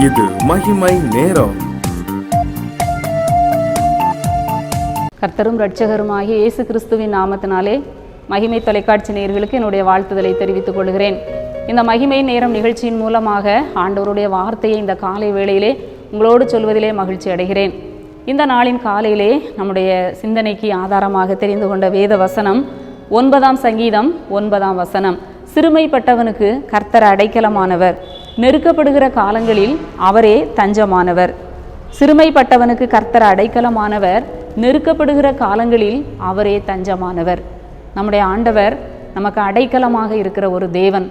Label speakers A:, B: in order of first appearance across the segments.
A: இது மகிமை நேரம்.
B: கர்த்தரும் இரட்சகருமாகிய இயேசு கிறிஸ்துவின் நாமத்தினாலே மகிமை தொலைக்காட்சி நேயர்களுக்கு என்னுடைய வாழ்த்துதலை தெரிவித்துக் கொள்கிறேன். இந்த மகிமை நேரம் நிகழ்ச்சியின் மூலமாக ஆண்டவருடைய வார்த்தையை இந்த காலை வேளையிலே உங்களோடு சொல்வதிலே மகிழ்ச்சி அடைகிறேன். இந்த நாளின் காலையிலே நம்முடைய சிந்தனைக்கு ஆதாரமாக தெரிந்து கொண்ட வேத வசனம் 9ஆம் சங்கீதம் 9ஆம் வசனம். சிறுமைப்பட்டவனுக்கு கர்த்தர் அடைக்கலமானவர், நெருக்கப்படுகிற காலங்களில் அவரே தஞ்சமானவர். சிறுமைப்பட்டவனுக்கு கர்த்தர் அடைக்கலமானவர், நெருக்கப்படுகிற காலங்களில் அவரே தஞ்சமானவர். நம்முடைய ஆண்டவர் நமக்கு அடைக்கலமாக இருக்கிற ஒரு தேவன்.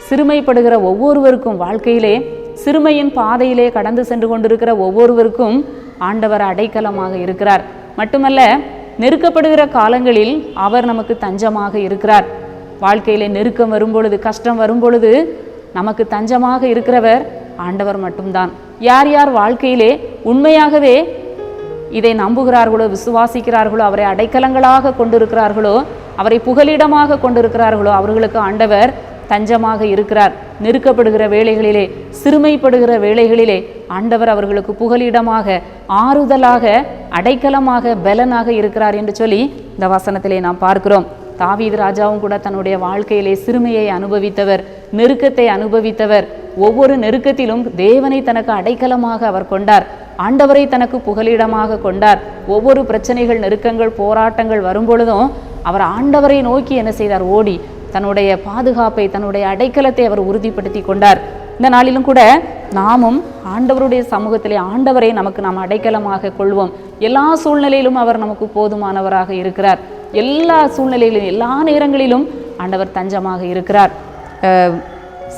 B: சிறுமைப்படுகிற ஒவ்வொருவருக்கும், வாழ்க்கையிலே சிறுமையின் பாதையிலே கடந்து சென்று கொண்டிருக்கிற ஒவ்வொருவருக்கும் ஆண்டவர் அடைக்கலமாக இருக்கிறார். மட்டுமல்ல, நெருக்கப்படுகிற காலங்களில் அவர் நமக்கு தஞ்சமாக இருக்கிறார். வாழ்க்கையிலே நெருக்கம் வரும்பொழுது, கஷ்டம் வரும்பொழுது நமக்கு தஞ்சமாக இருக்கிறவர் ஆண்டவர் மட்டும்தான். யார் யார் வாழ்க்கையிலே உண்மையாகவே இதை நம்புகிறார்களோ, விசுவாசிக்கிறார்களோ, அவரை அடைக்கலங்களாக கொண்டிருக்கிறார்களோ, அவரை புகலிடமாக கொண்டிருக்கிறார்களோ, அவர்களுக்கு ஆண்டவர் தஞ்சமாக இருக்கிறார். நெருக்கப்படுகிற வேளைகளிலே, சிறுமைப்படுகிற வேளைகளிலே ஆண்டவர் அவர்களுக்கு புகலிடமாக, ஆறுதலாக, அடைக்கலமாக, பலனாக இருக்கிறார் என்று சொல்லி இந்த வசனத்திலே நாம் பார்க்கிறோம். தாவீது ராஜாவும் கூட தன்னுடைய வாழ்க்கையிலே சிறுமையை அனுபவித்தவர், நெருக்கத்தை அனுபவித்தவர். ஒவ்வொரு நெருக்கத்திலும் தேவனை தனக்கு அடைக்கலமாக அவர் கொண்டார், ஆண்டவரை தனக்கு புகலிடமாக கொண்டார். ஒவ்வொரு பிரச்சனைகள், நெருக்கங்கள், போராட்டங்கள் வரும்பொழுதும் அவர் ஆண்டவரை நோக்கி என்ன செய்தார்? ஓடி தன்னுடைய பாதுகாப்பை, தன்னுடைய அடைக்கலத்தை அவர் உறுதிப்படுத்தி கொண்டார். இந்த நாளிலும் கூட நாமும் ஆண்டவருடைய சமூகத்திலே ஆண்டவரை நாம் அடைக்கலமாக கொள்வோம். எல்லா சூழ்நிலையிலும் அவர் நமக்கு போதுமானவராக இருக்கிறார். எல்லா சூழ்நிலையிலும், எல்லா நேரங்களிலும் ஆண்டவர் தஞ்சமாக இருக்கிறார்.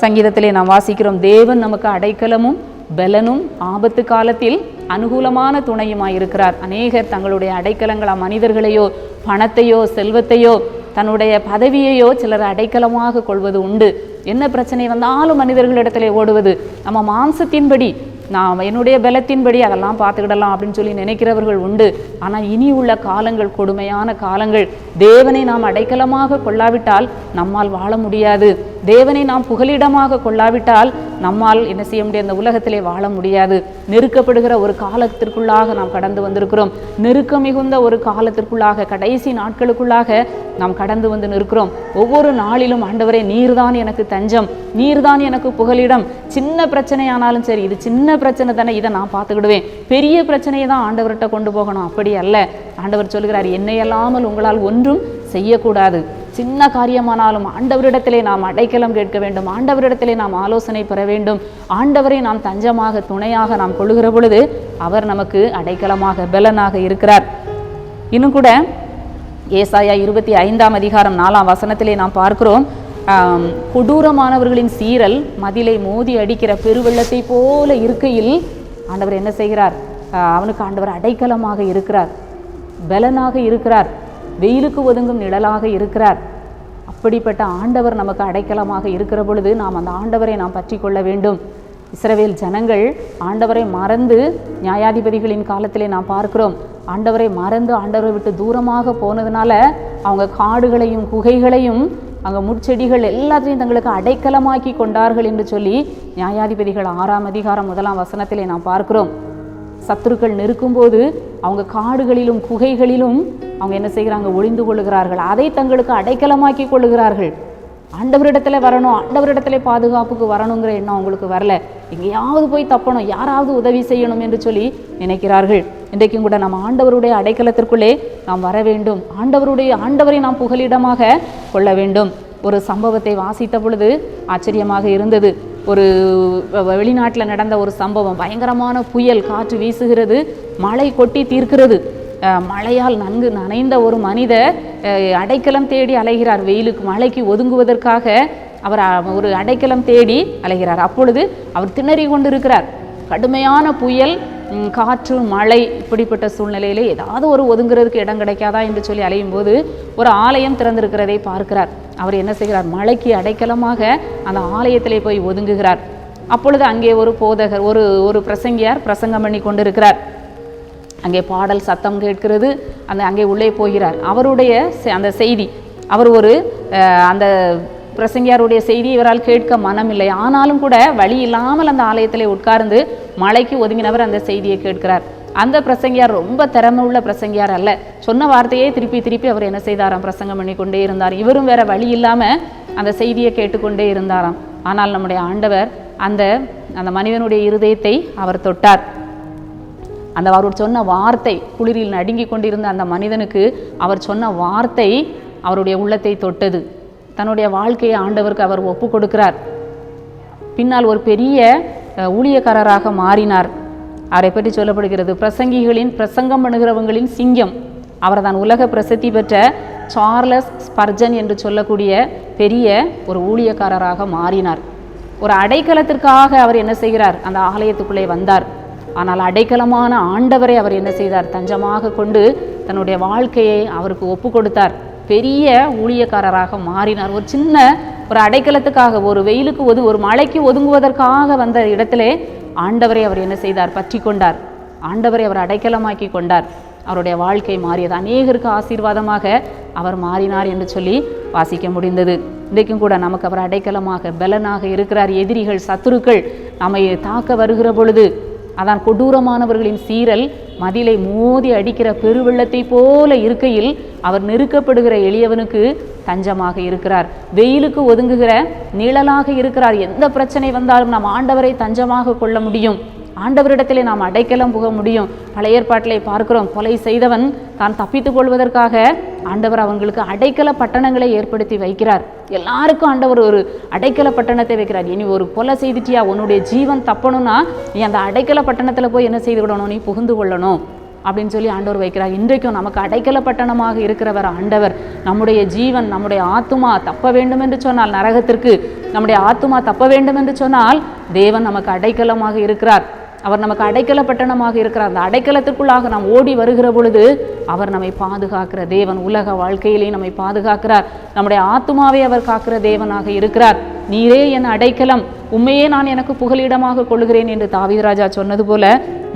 B: சங்கீதத்திலே நாம் வாசிக்கிறோம், தேவன் நமக்கு அடைக்கலமும் பலனும் ஆபத்து காலத்தில் அனுகூலமான துணையுமாய் இருக்கிறார். அநேகர் தங்களுடைய அடைக்கலங்களா மனிதர்களையோ, பணத்தையோ, செல்வத்தையோ, தன்னுடைய பதவியையோ சிலர் அடைக்கலமாக கொள்வது உண்டு. என்ன பிரச்சனை வந்தாலும் மனிதர்களிடத்திலே ஓடுவது, நம்ம மாம்சத்தின்படி, நான் என்னுடைய பலத்தின்படி அதெல்லாம் பார்த்துக்கிடலாம் அப்படின்னு சொல்லி நினைக்கிறவர்கள் உண்டு. ஆனால் இனி உள்ள காலங்கள் கொடுமையான காலங்கள். தேவனை நாம் அடைக்கலமாக கொள்ளாவிட்டால் நம்மால் வாழ முடியாது. தேவனை நாம் புகலிடமாக கொள்ளாவிட்டால் நம்மால் என்ன செய்ய முடியாது? இந்த உலகத்திலே வாழ முடியாது. நெருக்கப்படுகிற ஒரு காலத்திற்குள்ளாக நாம் கடந்து வந்திருக்கிறோம். நெருக்கம் மிகுந்த ஒரு காலத்திற்குள்ளாக, கடைசி நாட்களுக்குள்ளாக நாம் கடந்து வந்து நிற்கிறோம். ஒவ்வொரு நாளிலும் ஆண்டவரே, நீர்தான் எனக்கு தஞ்சம், நீர்தான் எனக்கு புகலிடம். சின்ன பிரச்சனையானாலும் சரி, இது சின்ன பிரச்சனை தானே, இதை நான் பார்த்துக்கிடுவேன். பெரிய பிரச்சனையை தான் ஆண்டவர்கிட்ட கொண்டு போகணும், அப்படி அல்ல. ஆண்டவர் சொல்கிறார், என்னை அல்லாமல் உங்களால் ஒன்றும் செய்யக்கூடாது. சின்ன காரியமானாலும் ஆண்டவரிடத்திலே நாம் அடைக்கலம் கேட்க வேண்டும், ஆண்டவரிடத்திலே நாம் ஆலோசனை பெற வேண்டும். ஆண்டவரை நாம் தஞ்சமாக, துணையாக நாம் கொள்ளுகிற பொழுது அவர் நமக்கு அடைக்கலமாக, பலனாக இருக்கிறார். இன்னும் கூட ஏசாயா 25ஆம் அதிகாரம் 4ஆம் வசனத்திலே நாம் பார்க்கிறோம், கொடூரமானவர்களின் சீரல் மதிலை மோதி அடிக்கிற பெருவெள்ளத்தை போல இருக்கையில் ஆண்டவர் என்ன செய்கிறார்? அவனுக்கு ஆண்டவர் அடைக்கலமாக இருக்கிறார், பலனாக இருக்கிறார், வெயிலுக்கு ஒதுங்கும் நிழலாக இருக்கிறார். அப்படிப்பட்ட ஆண்டவர் நமக்கு அடைக்கலமாக இருக்கிற பொழுது நாம் அந்த ஆண்டவரை நாம் பற்றி கொள்ள வேண்டும். இஸ்ரவேல் ஜனங்கள் ஆண்டவரை மறந்து, நியாயாதிபதிகளின் காலத்திலே நாம் பார்க்கிறோம், ஆண்டவரை மறந்து ஆண்டவரை விட்டு தூரமாக போனதுனால அவங்க காடுகளையும் குகைகளையும் அங்கே முட்செடிகள் எல்லாத்தையும் தங்களுக்கு அடைக்கலமாக்கி கொண்டார்கள் என்று சொல்லி நியாயாதிபதிகள் 6ஆம் அதிகாரம் 1ஆம் வசனத்திலே நாம் பார்க்கிறோம். சத்துருக்கள் நெருக்கும்போது அவங்க காடுகளிலும் குகைகளிலும் அவங்க என்ன செய்கிறாங்க? ஒளிந்து கொள்ளுகிறார்கள். அதை தங்களுக்கு அடைக்கலமாக்கி கொள்ளுகிறார்கள். ஆண்டவரிடத்துல வரணும், ஆண்டவரிடத்துல பாதுகாப்புக்கு வரணுங்கிற எண்ணம் அவங்களுக்கு வரல. எங்கேயாவது போய் தப்பணும், யாராவது உதவி செய்யணும் என்று சொல்லி நினைக்கிறார்கள். இன்றைக்கும் கூட நம்ம ஆண்டவருடைய அடைக்கலத்திற்குள்ளே நாம் வர வேண்டும். ஆண்டவரை நாம் புகலிடமாக கொள்ள வேண்டும். ஒரு சம்பவத்தை வாசித்த பொழுது ஆச்சரியமாக இருந்தது. ஒரு வெளிநாட்டில் நடந்த ஒரு சம்பவம். பயங்கரமான புயல், காற்று வீசுகிறது, மழை கொட்டி தீர்க்கிறது. மழையால் நன்கு நனைந்த ஒரு மனிதர் அடைக்கலம் தேடி அலைகிறார். வெயிலுக்கு, மழைக்கு ஒதுங்குவதற்காக அவர் ஒரு அடைக்கலம் தேடி அலைகிறார். அப்பொழுது அவர் திணறி கொண்டிருக்கிறார். கடுமையான புயல், காற்று, மழை, இப்படிப்பட்ட சூழ்நிலையிலே ஏதாவது ஒரு ஒதுங்குறதுக்கு இடம் கிடைக்காதா என்று சொல்லி அலையும் போது ஒரு ஆலயம் திறந்திருக்கிறதை பார்க்கிறார். அவர் என்ன செய்கிறார்? மழைக்கு அடைக்கலமாக அந்த ஆலயத்திலே போய் ஒதுங்குகிறார். அப்பொழுது அங்கே ஒரு போதகர், ஒரு பிரசங்கியார் பிரசங்கம் பண்ணி கொண்டிருக்கிறார். அங்கே பாடல் சத்தம் கேட்கிறது. அங்கே உள்ளே போகிறார். அவருடைய அந்த செய்தி, அவர் அந்த பிரசங்கியாருடைய செய்தி இவரால் கேட்க மனமில்லை. ஆனாலும் கூட வழி இல்லாமல் அந்த ஆலயத்திலே உட்கார்ந்து மலைக்கு ஒதுங்கினவர் அந்த செய்தியை கேட்கிறார். அந்த பிரசங்கியார் ரொம்ப திறமை உள்ள பிரசங்கியார் அல்ல. சொன்ன வார்த்தையே திருப்பி திருப்பி அவர் என்ன செய்தாராம்? பிரசங்கம் பண்ணி கொண்டே இருந்தார். இவரும் வேற வழி இல்லாம அந்த செய்தியை கேட்டுக்கொண்டே இருந்தாராம். ஆனால் நம்முடைய ஆண்டவர் அந்த அந்த மனிதனுடைய இருதயத்தை அவர் தொட்டார். அந்த அவர் சொன்ன வார்த்தை, குளிரில் நடுங்கி கொண்டிருந்த அந்த மனிதனுக்கு அவர் சொன்ன வார்த்தை அவருடைய உள்ளத்தை தொட்டது. தன்னுடைய வாழ்க்கையை ஆண்டவருக்கு அவர் ஒப்பு கொடுக்கிறார். பின்னால் ஒரு பெரிய ஊழியக்காரராக மாறினார். அவரை பற்றி சொல்லப்படுகிறது, பிரசங்கம் பண்ணுகிறவங்களின் சிங்கம். அவர் தான் உலக பிரசித்தி பெற்ற சார்லஸ் ஸ்பர்ஜன் என்று சொல்லக்கூடிய பெரிய ஒரு ஊழியக்காரராக மாறினார். ஒரு அடைக்கலத்திற்காக அவர் என்ன செய்கிறார்? அந்த ஆலயத்துக்குள்ளே வந்தார். ஆனால் அடைக்கலமான ஆண்டவரை அவர் என்ன செய்தார்? தஞ்சமாக கொண்டு தன்னுடைய வாழ்க்கையை அவருக்கு ஒப்பு கொடுத்தார். பெரிய ஊழியக்காரராக மாறினார். ஒரு சின்ன ஒரு அடைக்கலத்துக்காக, ஒரு வெயிலுக்கு ஒரு மழைக்கு ஒதுங்குவதற்காக வந்த இடத்திலே ஆண்டவரை அவர் என்ன செய்தார்? பற்றி கொண்டார். ஆண்டவரை அவர் அடைக்கலமாக்கி கொண்டார். அவருடைய வாழ்க்கை மாறியது. அநேகருக்கு ஆசீர்வாதமாக அவர் மாறினார் என்று சொல்லி வாசிக்க முடிந்தது. இன்றைக்கும் கூட நமக்கு அவர் அடைக்கலமாக பலனாக இருக்கிறார். எதிரிகள், சத்துருக்கள் நம்மை தாக்க வருகிற பொழுது, அதான் கொடூரமானவர்களின் சீரல் மதிலை மோதி அடிக்கிற பெருவெள்ளத்தை போல இருக்கையில் அவர் நெருக்கப்படுகிற எளியவனுக்கு தஞ்சமாக இருக்கிறார். வெயிலுக்கு ஒதுங்குகிற நிழலாக இருக்கிறார். எந்த பிரச்சனை வந்தாலும் நாம் ஆண்டவரை தஞ்சமாக கொள்ள முடியும். ஆண்டவரிடத்திலே நாம் அடைக்கலம் புக முடியும். பழைய ஏற்பாட்டிலே பார்க்கிறோம், கொலை செய்தவன் தான் தப்பித்துக் கொள்வதற்காக ஆண்டவர் அவங்களுக்கு அடைக்கல பட்டணங்களை ஏற்படுத்தி வைக்கிறார். எல்லாருக்கும் ஆண்டவர் ஒரு அடைக்கல பட்டணத்தை வைக்கிறார். இனி ஒரு கொலை செய்துட்டியா, உன்னுடைய ஜீவன் தப்பணும்னா நீ அந்த அடைக்கல பட்டணத்தில் போய் என்ன செய்து விடணும்? நீ புகுந்து கொள்ளணும் அப்படின்னு சொல்லி ஆண்டவர் வைக்கிறார். இன்றைக்கும் நமக்கு அடைக்கல பட்டணமாக இருக்கிறவர் ஆண்டவர். நம்முடைய ஜீவன், நம்முடைய ஆத்துமா தப்ப வேண்டும் என்று சொன்னால் நரகத்திற்கு, நம்முடைய ஆத்துமா தப்ப வேண்டும் என்று சொன்னால் தேவன் நமக்கு அடைக்கலமாக இருக்கிறார். அவர் நமக்கு அடைக்கல பட்டணமாக இருக்கிறார். அந்த அடைக்கலத்திற்குள்ளாக நாம் ஓடி வருகிற பொழுது அவர் நம்மை பாதுகாக்கிற தேவன். உலக வாழ்க்கையிலே நம்மை பாதுகாக்கிறார். நம்முடைய ஆத்துமாவை அவர் காக்கிற தேவனாக இருக்கிறார். நீரே என் அடைக்கலம், உண்மையே நான் எனக்கு புகலிடமாக கொள்கிறேன் என்று தாவீது ராஜா சொன்னது போல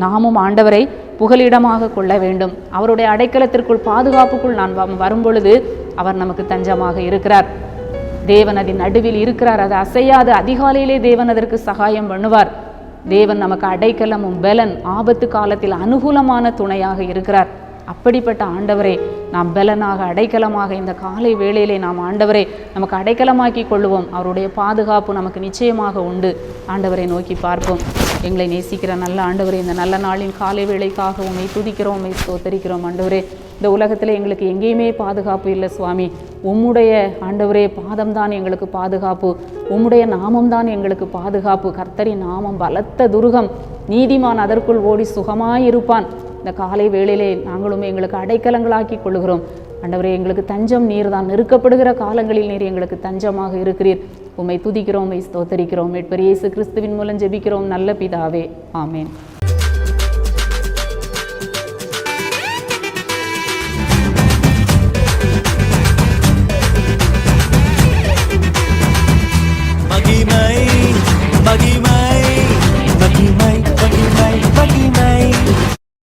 B: நாமும் ஆண்டவரை புகலிடமாக கொள்ள வேண்டும். அவருடைய அடைக்கலத்திற்குள், பாதுகாப்புக்குள் நான் வரும் பொழுது அவர் நமக்கு தஞ்சமாக இருக்கிறார். தேவன் அதன் நடுவில் இருக்கிறார். அது அசையாது. அதிகாலையிலே தேவன் அதற்கு சகாயம் பண்ணுவார். தேவன் நமக்கு அடைக்கலமும் பலன், ஆபத்து காலத்தில் அனுகூலமான துணையாக இருக்கிறார். அப்படிப்பட்ட ஆண்டவரை நாம் பலனாக, அடைக்கலமாக இந்த காலை வேளையிலே நாம் ஆண்டவரை நமக்கு அடைக்கலமாக்கி கொள்ளுவோம். அவருடைய பாதுகாப்பு நமக்கு நிச்சயமாக உண்டு. ஆண்டவரை நோக்கி பார்ப்போம். எங்களை நேசிக்கிற நல்ல ஆண்டவரே, இந்த நல்ல நாளின் காலை வேளைக்காக உண்மை துதிக்கிறோம், உண்மை ஸ்தோத்தரிக்கிறோம். ஆண்டவரே, இந்த உலகத்தில் எங்களுக்கு எங்கேயுமே பாதுகாப்பு இல்லை சுவாமி. உம்முடைய ஆண்டவரே பாதம்தான் எங்களுக்கு பாதுகாப்பு. உம்முடைய நாமம்தான் எங்களுக்கு பாதுகாப்பு. கர்த்தரின் நாமம் பலத்த துருகம், நீதிமான் அதற்குள் ஓடி சுகமாயிருப்பான். இந்த காலை வேளையிலே நாங்களும் எங்களுக்கு அடைக்கலங்களாக்கி கொள்ளுகிறோம். ஆண்டவரே, எங்களுக்கு தஞ்சம் நீர் தான். நெருக்கப்படுகிற காலங்களில் நீர் எங்களுக்கு தஞ்சமாக இருக்கிறீர். உம்மை துதிக்கிறோம், உம்மை ஸ்தோத்தரிக்கிறோம். மீட்பர் இயேசு கிறிஸ்துவின் மூலம் ஜெபிக்கிறோம் நல்ல பிதாவே, ஆமேன்.